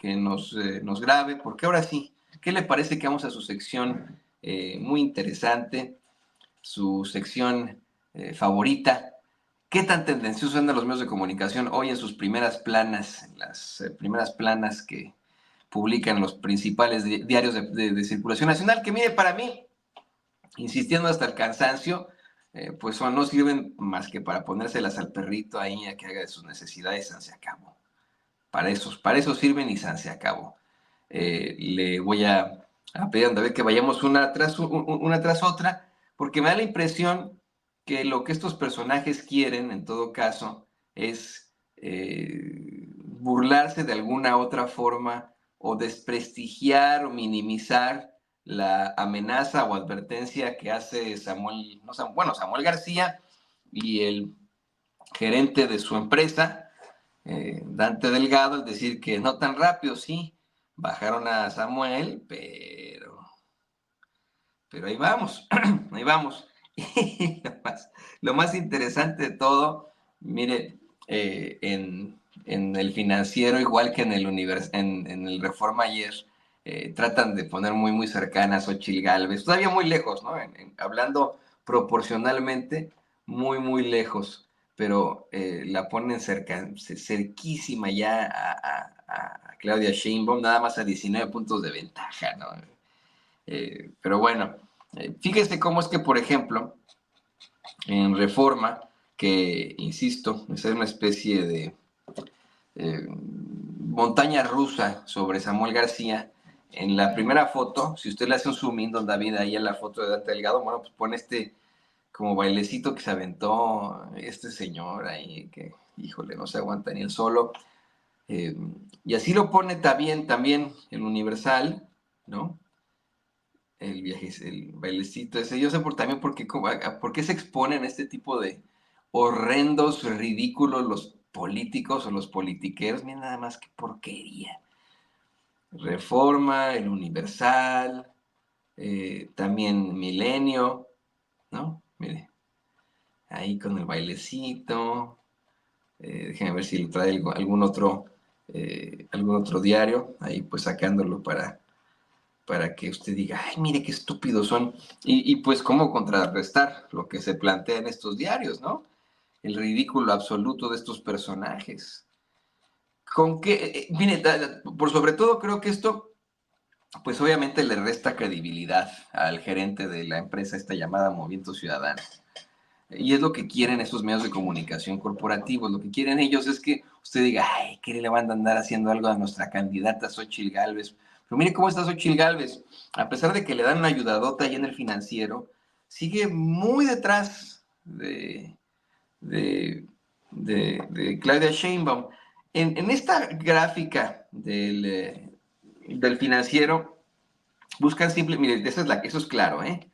nos grabe, porque ahora sí, ¿qué le parece que vamos a su sección muy interesante, su sección favorita? ¿Qué tan tendenciosos son de los medios de comunicación hoy en sus primeras planas, en las primeras planas que publican los principales diarios de circulación nacional? Que mire, para mí, insistiendo hasta el cansancio, pues no sirven más que para ponérselas al perrito ahí a que haga de sus necesidades, se acabó. Para eso sirven y se acabó. Le voy a pedir a David que vayamos una tras otra, porque me da la impresión que lo que estos personajes quieren, en todo caso, es burlarse de alguna otra forma o desprestigiar o minimizar la amenaza o advertencia que hace Samuel García y el gerente de su empresa, Dante Delgado, es decir, que no tan rápido, sí, bajaron a Samuel, pero ahí vamos, ahí vamos. Y lo más interesante de todo, mire, en el Financiero, igual que en en el Reforma ayer, tratan de poner muy, muy cercana a Xochitl Gálvez, todavía muy lejos, ¿no? Hablando proporcionalmente, muy, muy lejos, pero la ponen cerquísima ya a Claudia Sheinbaum, nada más a 19 puntos de ventaja, ¿no? Pero bueno, fíjese cómo es que, por ejemplo, en Reforma, que, insisto, es una especie de montaña rusa sobre Samuel García, en la primera foto, si usted le hace un zoom in, don David, ahí en la foto de Dante Delgado, bueno, pues pone como bailecito que se aventó este señor ahí, que, híjole, no se aguanta ni el solo. Y así lo pone también el Universal, ¿no? El viaje, el bailecito ese. Yo sé también por qué se exponen este tipo de horrendos, ridículos los políticos o los politiqueros. Miren nada más qué porquería. Reforma, el Universal, también Milenio, ¿no? Mire, ahí con el bailecito. Déjenme ver si le trae algún otro diario, ahí pues sacándolo para que usted diga, ay, mire qué estúpidos son. Y pues cómo contrarrestar lo que se plantea en estos diarios, ¿no? El ridículo absoluto de estos personajes. Con que, mire, por sobre todo creo que esto, pues obviamente le resta credibilidad al gerente de la empresa esta llamada Movimiento Ciudadano. Y es lo que quieren esos medios de comunicación corporativos. Lo que quieren ellos es que usted diga, ay, ¿qué le van a andar haciendo algo a nuestra candidata Xochitl Gálvez? Pero mire cómo está Xochitl Gálvez. A pesar de que le dan una ayudadota ahí en el Financiero, sigue muy detrás de, de Claudia Sheinbaum. En esta gráfica del Financiero, buscan simple, mire, eso es claro, ¿eh?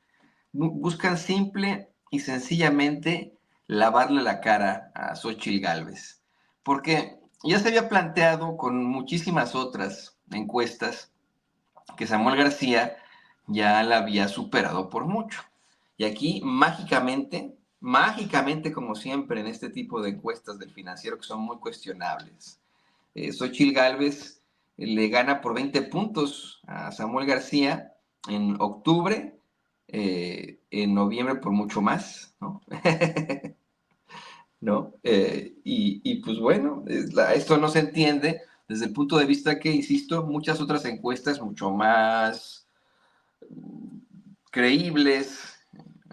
Buscan simple y sencillamente lavarle la cara a Xochitl Gálvez. Porque ya se había planteado con muchísimas otras encuestas que Samuel García ya la había superado por mucho. Y aquí, mágicamente como siempre en este tipo de encuestas del Financiero que son muy cuestionables, Xochitl Gálvez le gana por 20 puntos a Samuel García en octubre, en noviembre por mucho más, ¿no? ¿No? Pues bueno, esto no se entiende desde el punto de vista que, insisto, muchas otras encuestas mucho más creíbles,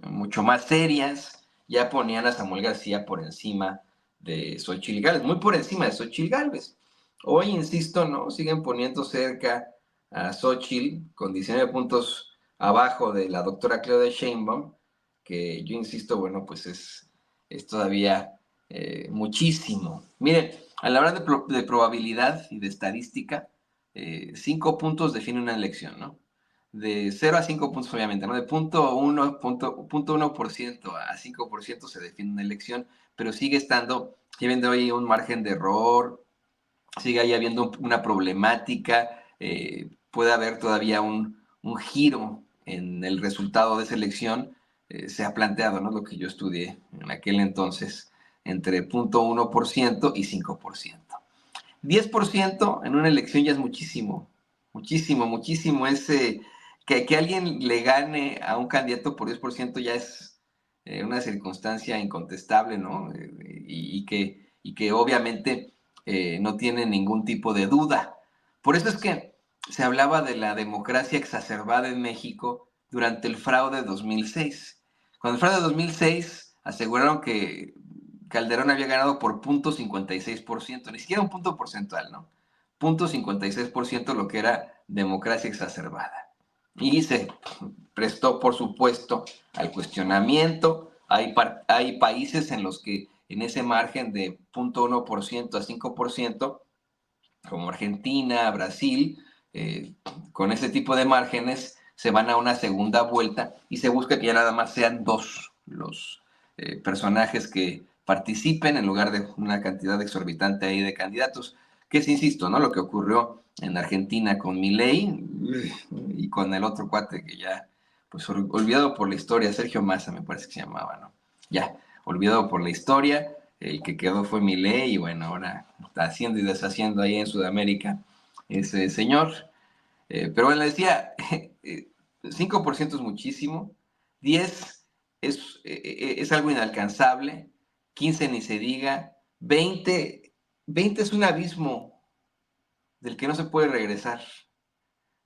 mucho más serias, ya ponían a Samuel García por encima de Xochitl Gálvez, muy por encima de Xochitl Gálvez. Hoy, insisto, ¿no? Siguen poniendo cerca a Xochitl con 19 puntos abajo de la doctora Claudia Sheinbaum, que yo insisto, bueno, pues es todavía muchísimo. Miren, a la hora de probabilidad y de estadística, 5 puntos define una elección, ¿no? De 0 a 5 puntos, obviamente, ¿no? De 0.1% a 5% se define una elección, pero sigue habiendo ahí un margen de error, sigue ahí habiendo una problemática, puede haber todavía un giro en el resultado de esa elección, se ha planteado, ¿no? Lo que yo estudié en aquel entonces, entre 0.1% y 5%. 10% en una elección ya es muchísimo, muchísimo, muchísimo. Que alguien le gane a un candidato por 10% ya es una circunstancia incontestable, ¿no? Y que obviamente no tiene ningún tipo de duda. Por eso es que se hablaba de la democracia exacerbada en México durante el fraude de 2006. Cuando el fraude de 2006 aseguraron que Calderón había ganado por 0.56%, ni siquiera un punto porcentual, ¿no? 0.56% lo que era democracia exacerbada. Y se prestó, por supuesto, al cuestionamiento. Hay países en los que en ese margen de 0.1% a 5%, como Argentina, Brasil, con ese tipo de márgenes se van a una segunda vuelta y se busca que ya nada más sean dos los personajes que participen en lugar de una cantidad exorbitante ahí de candidatos. Que es, insisto, ¿no? Lo que ocurrió en Argentina con Milei y con el otro cuate que ya, pues olvidado por la historia, Sergio Massa me parece que se llamaba, ¿no? Ya, olvidado por la historia, el que quedó fue Milei y bueno, ahora está haciendo y deshaciendo ahí en Sudamérica ese señor. Pero bueno, le decía, 5% es muchísimo, 10 es algo inalcanzable, 15 ni se diga, 20 es un abismo del que no se puede regresar.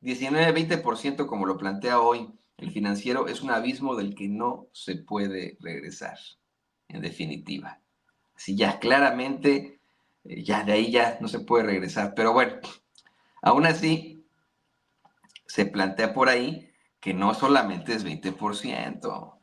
19-20% como lo plantea hoy el Financiero es un abismo del que no se puede regresar, en definitiva. Así ya claramente, ya de ahí ya no se puede regresar. Pero bueno, aún así se plantea por ahí que no solamente es 20%,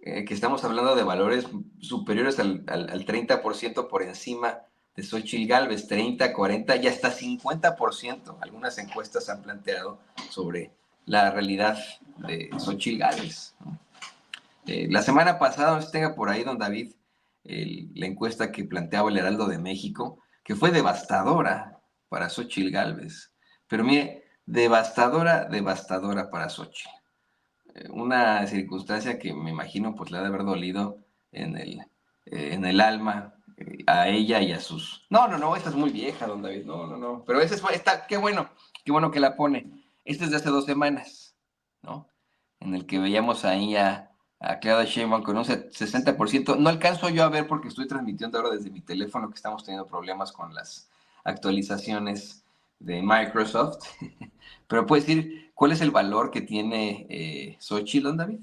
que estamos hablando de valores superiores al 30% por encima de Xochitl Gálvez, 30, 40 y hasta 50%. Algunas encuestas han planteado sobre la realidad de Xochitl Gálvez. La semana pasada, no sé si tenga por ahí, don David, la encuesta que planteaba el Heraldo de México, que fue devastadora para Xochitl Gálvez. Pero mire, devastadora, devastadora para Xochitl. Una circunstancia que me imagino pues le ha de haber dolido en el alma a ella y a sus... No, no, no, esta es muy vieja, don David, no, no, no, pero esa está, qué bueno que la pone. Esta es de hace 2 semanas, ¿no? En el que veíamos ahí a Claudia Sheinbaum con un 60%. No alcanzo yo a ver porque estoy transmitiendo ahora desde mi teléfono que estamos teniendo problemas con las actualizaciones de Microsoft. Pero puedes decir, ¿cuál es el valor que tiene Xochitl, don David?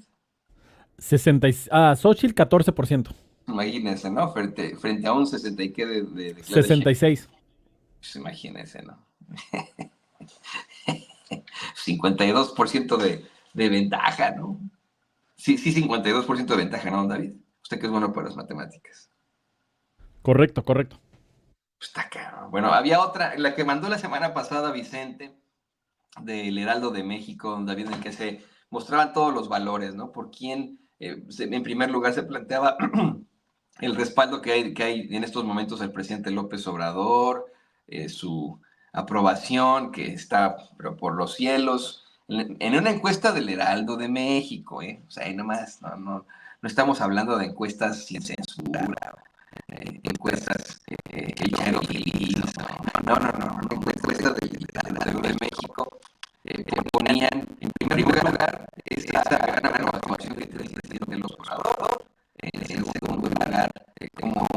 Xochitl 14%. Imagínense, ¿no? Frente a un 60 y qué de Claudia Sheinbaum. 66. Pues imagínense, ¿no? 52% de ventaja, ¿no? Sí, sí, 52% de ventaja, ¿no, don David? Usted que es bueno para las matemáticas. Correcto, correcto. Pues está caro. Bueno, había otra, la que mandó la semana pasada Vicente, del Heraldo de México, don David, en el que se mostraban todos los valores, ¿no? Por quién, en primer lugar, se planteaba el respaldo que hay en estos momentos al presidente López Obrador, su aprobación que está pero por los cielos, en una encuesta del Heraldo de México, o sea, ahí nomás, no, no, no estamos hablando de encuestas sin censura, encuestas que el feliz, no, no, no, no, encuestas del Heraldo de México ponían en primer lugar esa gran aprobación que tiene el presidente López Obrador, en segundo lugar, como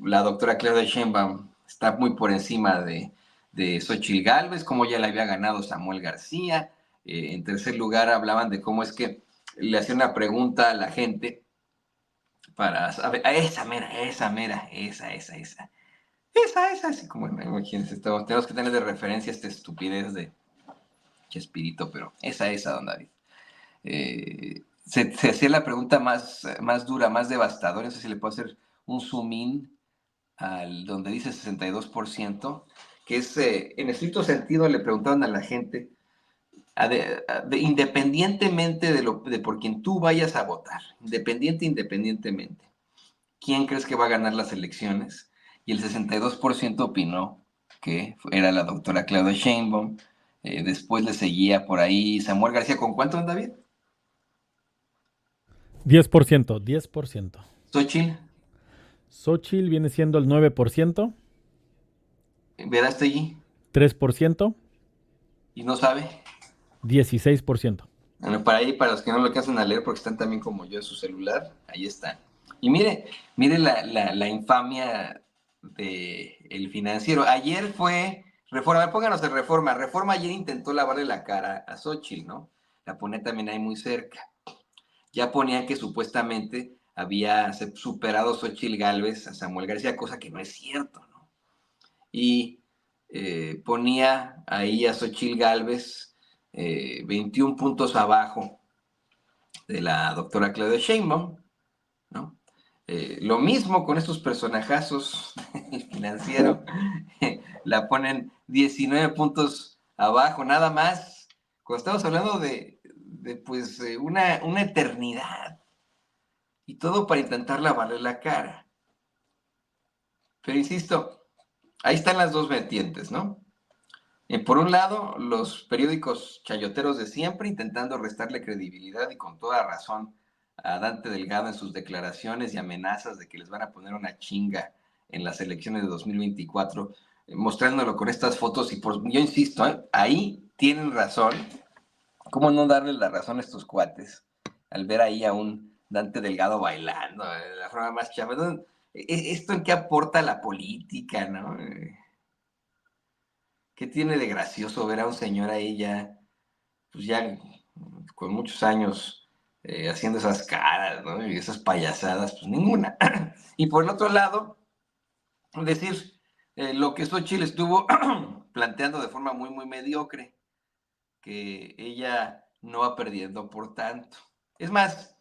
la doctora Claudia Sheinbaum está muy por encima de Xochitl Gálvez, como ya le había ganado Samuel García. En tercer lugar, hablaban de cómo es que le hacían una pregunta a la gente para saber, esa mera, así como, imagínense, tenemos que tener de referencia esta estupidez de Chespirito, pero esa, don David. Se hacía la pregunta más dura, más devastadora, no sé si le puedo hacer un zoom in al donde dice 62%, que es, en estricto sentido, le preguntaban a la gente, independientemente de por quien tú vayas a votar, independientemente, ¿quién crees que va a ganar las elecciones? Y el 62% opinó que era la doctora Claudia Sheinbaum. Después le seguía por ahí Samuel García. ¿Con cuánto, David? 10%, 10%. Xochitl. Xochitl viene siendo el 9%. Verástegui, 3%, y no sabe. 16%. Bueno, para ahí, para los que no lo alcanzan a leer porque están también como yo en su celular, ahí está. Y mire la infamia de El Financiero. Ayer fue Reforma, a ver, pónganos de Reforma. Reforma ayer intentó lavarle la cara a Xochitl, ¿no? La pone también ahí muy cerca. Ya ponían que supuestamente había superado Xochitl Gálvez a Samuel García, cosa que no es cierto, ¿no? Y ponía ahí a Xochitl Gálvez 21 puntos abajo de la doctora Claudia Sheinbaum, ¿no? Lo mismo con estos personajazos, el Financiero, la ponen 19 puntos abajo, nada más, cuando estamos hablando de pues, una eternidad, y todo para intentar lavarle la cara. Pero insisto, ahí están las dos vertientes, ¿no? Por un lado, los periódicos chayoteros de siempre intentando restarle credibilidad y con toda razón a Dante Delgado en sus declaraciones y amenazas de que les van a poner una chinga en las elecciones de 2024, mostrándolo con estas fotos y yo insisto, ahí tienen razón. ¿Cómo no darle la razón a estos cuates al ver ahí a un Dante Delgado bailando de la forma más chava? ¿Esto en qué aporta la política, no? ¿Qué tiene de gracioso ver a un señor ahí ya, pues ya con muchos años haciendo esas caras, ¿no? Y esas payasadas, pues ninguna. Y por el otro lado, decir lo que Xochitl estuvo planteando de forma muy, muy mediocre, que ella no va perdiendo por tanto. Es más,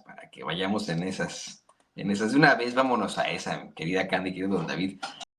para que vayamos en esas de una vez, vámonos a esa, querida Candy, querido don David.